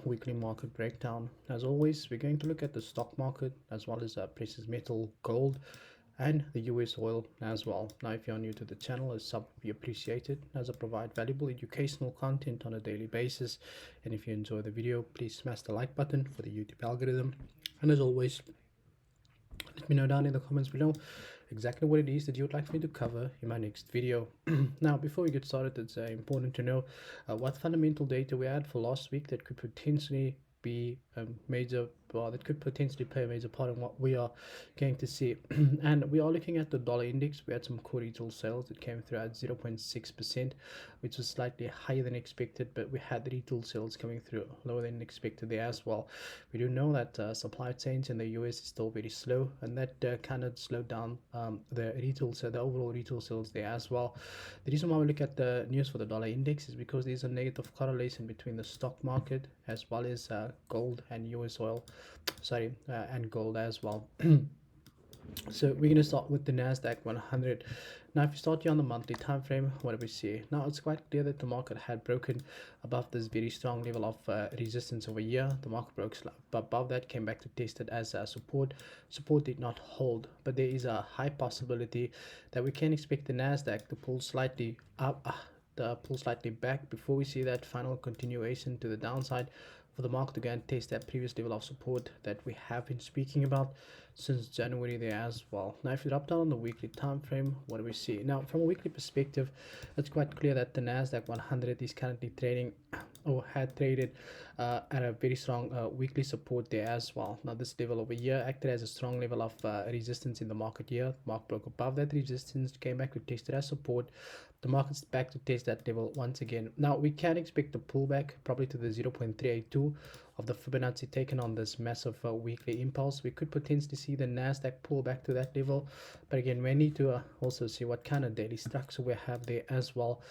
weekly market breakdown. As always, we're going to look at the stock market as well as precious metal, gold, and the US oil as well. Now, if you're new to the channel, a sub would be appreciated as I provide valuable educational content on a daily basis. And if you enjoy the video, please smash the like button for the YouTube algorithm. And as always, let me know down in the comments below exactly what it is that you would like me to cover in my next video. Now, before we get started, it's important to know what fundamental data we had for last week that could potentially be a major, well, that could potentially play a major part in what we are going to see. And we are looking at the dollar index. We had some core retail sales that came through at 0.6%, which was slightly higher than expected, but we had the retail sales coming through lower than expected there as well. We do know that supply chains in the US is still very slow, and that kind of slowed down the retail, so the overall retail sales there as well. The reason why we look at the news for the dollar index is because there's a negative correlation between the stock market as well as gold and US oil, and gold as well. So we're going to start with the NASDAQ 100. Now, if you start here on the monthly time frame, what do we see? Now, it's quite clear that the market had broken above this very strong level of resistance over here. The market broke above that, came back to test it as support. Support did not hold, but there is a high possibility that we can expect the NASDAQ to pull slightly up, pull slightly back before we see that final continuation to the downside for the market to go and test that previous level of support that we have been speaking about since January there as well. Now, if you drop down on the weekly time frame, what do we see? Now, from a weekly perspective, it's quite clear that the NASDAQ 100 is currently trading or had traded at a very strong weekly support there as well. Now, this level over here acted as a strong level of resistance in the market here. Market broke above that resistance, came back to test it as support. The market's back to test that level once again. Now, we can expect a pullback probably to the 0.382 of the Fibonacci taken on this massive weekly impulse. We could potentially see the NASDAQ pull back to that level, but again, we need to also see what kind of daily structure we have there as well.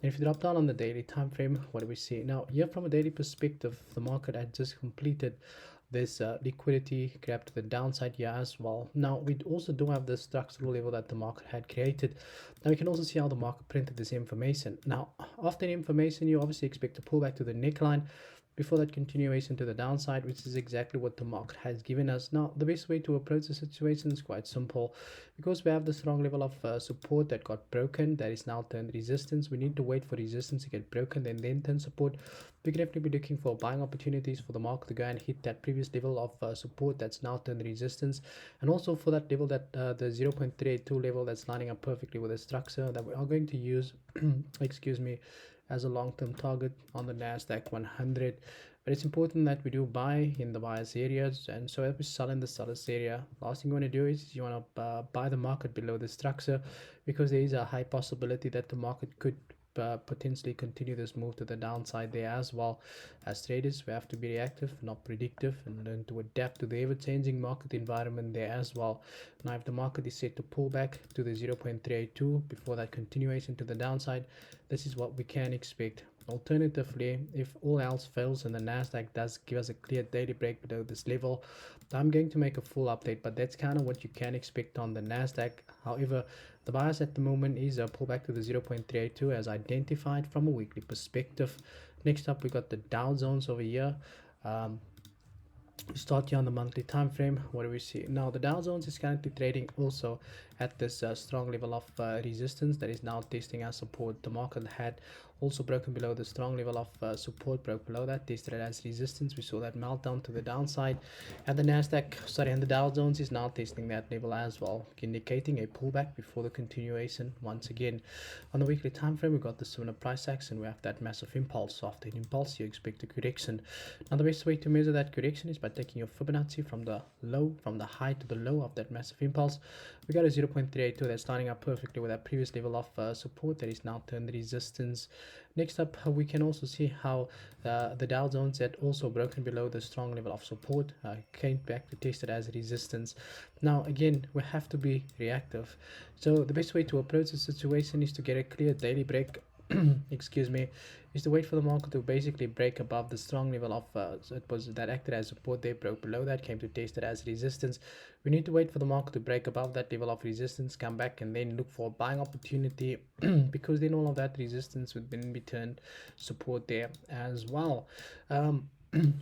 And if you drop down on the daily time frame, what do we see? Now, here from a daily perspective, the market had just completed this liquidity grab to the downside here as well. Now, we also do have the structural level that the market had created. Now, we can also see how the market printed this information. Now, after the information, you obviously expect to pull back to the neckline before that continuation to the downside, which is exactly what the market has given us. Now, the best way to approach the situation is quite simple. Because we have the strong level of support that got broken, that is now turned resistance. We need to wait for resistance to get broken, then turn support. We can definitely be looking for buying opportunities for the market to go and hit that previous level of support that's now turned resistance, and also for that level that the 0.382 level that's lining up perfectly with the structure that we are going to use excuse me, as a long-term target on the NASDAQ 100. But it's important that we do buy in the buyers areas, and so if we sell in the sellers area, last thing you want to do is you want to buy the market below the structure, because there is a high possibility that the market could potentially continue this move to the downside there as well. As traders, we have to be reactive, not predictive, and learn to adapt to the ever-changing market environment there as well. Now, if the market is set to pull back to the 0.382 before that continuation to the downside, this is what we can expect. Alternatively, if all else fails and the NASDAQ does give us a clear daily break below this level, I'm going to make a full update, but that's kind of what you can expect on the NASDAQ. However, the bias at the moment is a pullback to the 0.382 as identified from a weekly perspective. Next up, we got the Dow Jones over here. Start here on the monthly time frame. What do we see? Now, the Dow Jones is currently trading also at this strong level of resistance that is now testing as support. The market had also broken below the strong level of support, broke below that, tested it as resistance. We saw that meltdown to the downside, and the and the Dow Jones is now testing that level as well, indicating a pullback before the continuation once again. On the weekly time frame, we got the similar price action. We have that massive impulse. After an impulse, you expect a correction. Now, the best way to measure that correction is by taking your Fibonacci from the high to the low of that massive impulse. We got a 0.382 that's lining up perfectly with that previous level of support that is now turned resistance. Next up, we can also see how the Dow Jones had also broken below the strong level of support, came back to test it as resistance. Now, again, we have to be reactive. So the best way to approach the situation is to get a clear daily break excuse me, is to wait for the market to basically break above the strong level of so it was that acted as support. They broke below that, came to test it as resistance. We need to wait for the market to break above that level of resistance, come back, and then look for a buying opportunity because then all of that resistance would then be turned support there as well.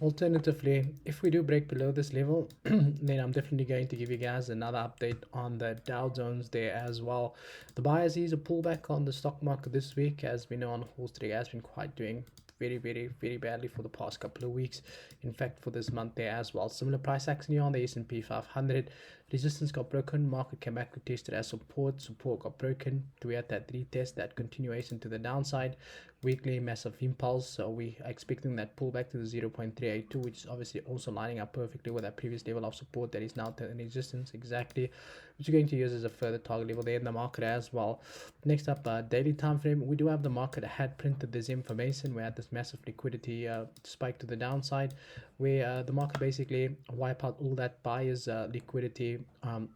Alternatively, if we do break below this level, then I'm definitely going to give you guys another update on the Dow Jones there as well. The buyers is a pullback on the stock market this week. As we know, on Wall Street has been quite doing very badly for the past couple of weeks. In fact, for this month there as well. Similar price action here on the SNP500. Resistance got broken, market came back, retested as support got broken. We had that retest, that continuation to the downside. Weekly massive impulse, so we are expecting that pullback to the 0.382, which is obviously also lining up perfectly with that previous level of support that is now in resistance exactly, which we're going to use as a further target level there in the market as well. Next up, daily time frame. We do have the market had printed this information. We had this massive liquidity spike to the downside, where the market basically wipe out all that buyers liquidity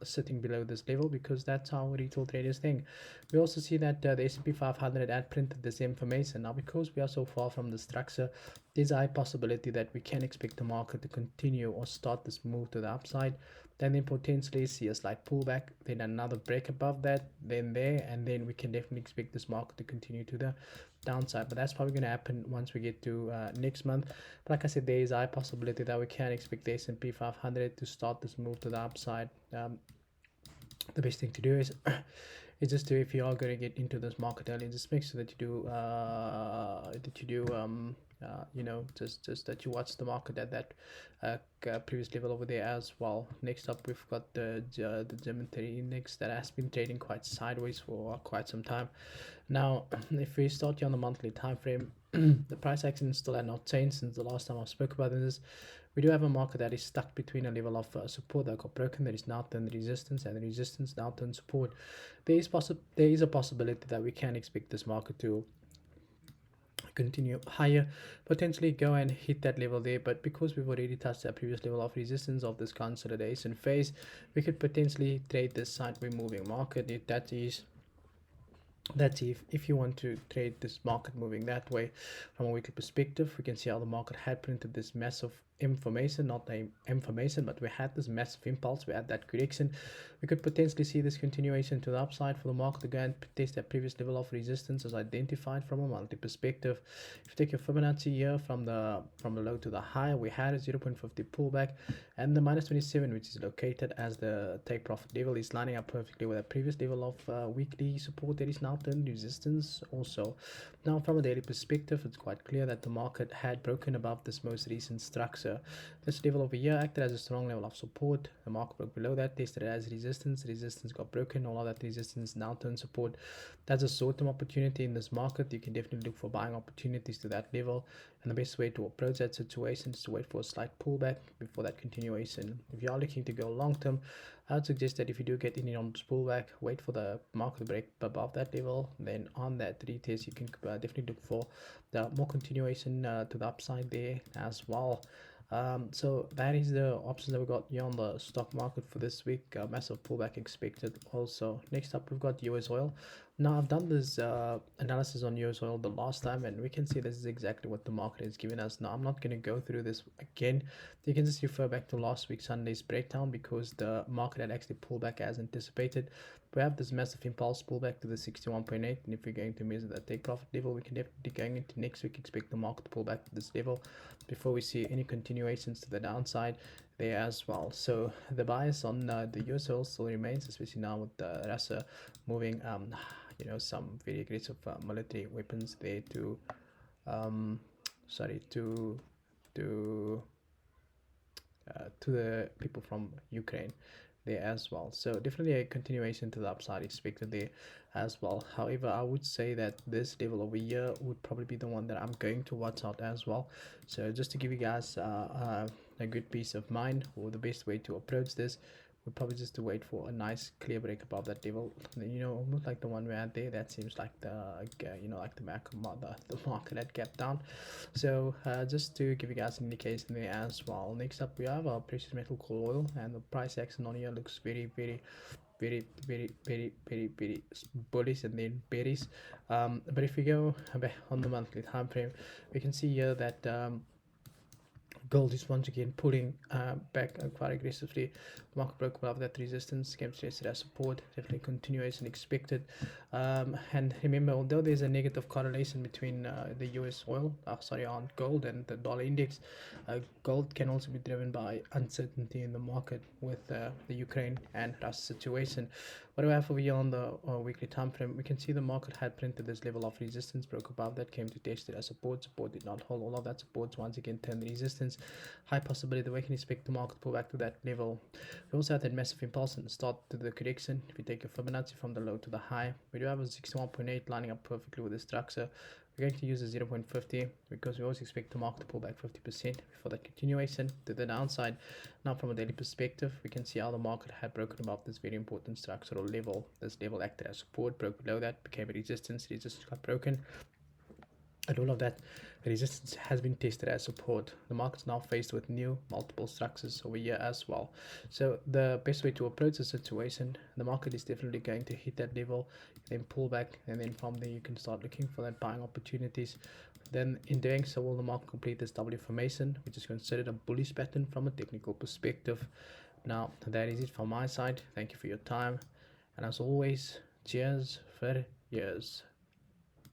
sitting below this level, because that's how retail traders think. We also see that the S&P 500 had printed this information. Now, because we are so far from the structure, there's a high possibility that we can expect the market to continue or start this move to the upside, then potentially see a slight pullback, then another break above that, then there, and then we can definitely expect this market to continue to the downside. But that's probably going to happen once we get to next month. But like I said, there is a high possibility that we can expect the S&P 500 to start this move to the upside. The best thing to do is just to, if you are going to get into this market early, just make sure that you do just that you watch the market at that previous level over there as well. Next up, we've got the GER30 index that has been trading quite sideways for quite some time now. If we start here on the monthly time frame, the price action still had not changed since the last time I spoke about this. We do have a market that is stuck between a level of support that got broken, that is now turned resistance, and the resistance now turned support. There is a possibility that we can expect this market to continue higher, potentially go and hit that level there. But because we've already touched that previous level of resistance of this consolidation phase, we could potentially trade this sideways moving market. That's if you want to trade this market moving that way. From a weekly perspective, we can see how the market had printed this massive information, not the information, but we had this massive impulse, we had that correction. We could potentially see this continuation to the upside for the market to go and test that previous level of resistance as identified from a monthly perspective. If you take your Fibonacci here from the low to the high, we had a 0.50 pullback, and the -27, which is located as the take profit level, is lining up perfectly with the previous level of weekly support that is now turned resistance also. Now, from a daily perspective, it's quite clear that the market had broken above this most recent structure. This level over here acted as a strong level of support. The market broke below that, tested it as resistance got broken, all of that resistance now turned support. That's a short-term opportunity in this market. You can definitely look for buying opportunities to that level, and the best way to approach that situation is to wait for a slight pullback before that continuation. If you are looking to go long-term, I would suggest that if you do get in on this pullback, wait for the market to break above that level. Then on that retest, you can definitely look for the more continuation to the upside there as well. So that is the options that we got here on the stock market for this week. Massive pullback expected also. Next up, we've got Usoil. Now, I've done this analysis on Usoil the last time, and we can see this is exactly what the market is giving us. Now, I'm not going to go through this again. You can just refer back to last week's Sunday's breakdown, because the market had actually pulled back as anticipated. We have this massive impulse pullback to the 61.8, and if we're going to measure that take profit level, we can definitely, going into next week, expect the market to pull back to this level before we see any continuations to the downside there as well. So the bias on the Usoil still remains, especially now with Russia moving some very aggressive military weapons there to the people from Ukraine there as well. So definitely a continuation to the upside expected there as well. However, I would say that this level over here would probably be the one that I'm going to watch out as well. So just to give you guys a good peace of mind, or the best way to approach this would probably just to wait for a nice clear break above that level, almost like the one we had there. That seems like the market had gapped down. So just to give you guys an indication there as well. Next up, we have our precious metal called oil, and the price action on here looks very bullish and then bearish. But if we go on the monthly time frame, we can see here that gold is once again pulling back quite aggressively. The market broke above that resistance, came tested as support, definitely continuation expected. And remember, although there's a negative correlation between the US oil, on gold and the dollar index, gold can also be driven by uncertainty in the market with the Ukraine and Russia situation. What do we have over here on the weekly time frame? We can see the market had printed this level of resistance, broke above that, came to test it as support. Support did not hold all of that support. Once again, turned resistance. High possibility that we can expect the market to pull back to that level. We also had that massive impulse in the start to the correction. If you take a Fibonacci from the low to the high, we do have a 61.8 lining up perfectly with the structure. We're going to use a 0.50 because we always expect the market to pull back 50% before that continuation to the downside. Now, from a daily perspective, we can see how the market had broken above this very important structural level. This level acted as support, broke below that, became a resistance. Resistance got broken. And all of that resistance has been tested as support. The market's now faced with new multiple structures over here as well. So the best way to approach the situation, the market is definitely going to hit that level, then pull back, and then from there you can start looking for that buying opportunities. Then in doing so, will the market complete this double formation, which is considered a bullish pattern from a technical perspective. Now that is it from my side. Thank you for your time, and as always, cheers for years.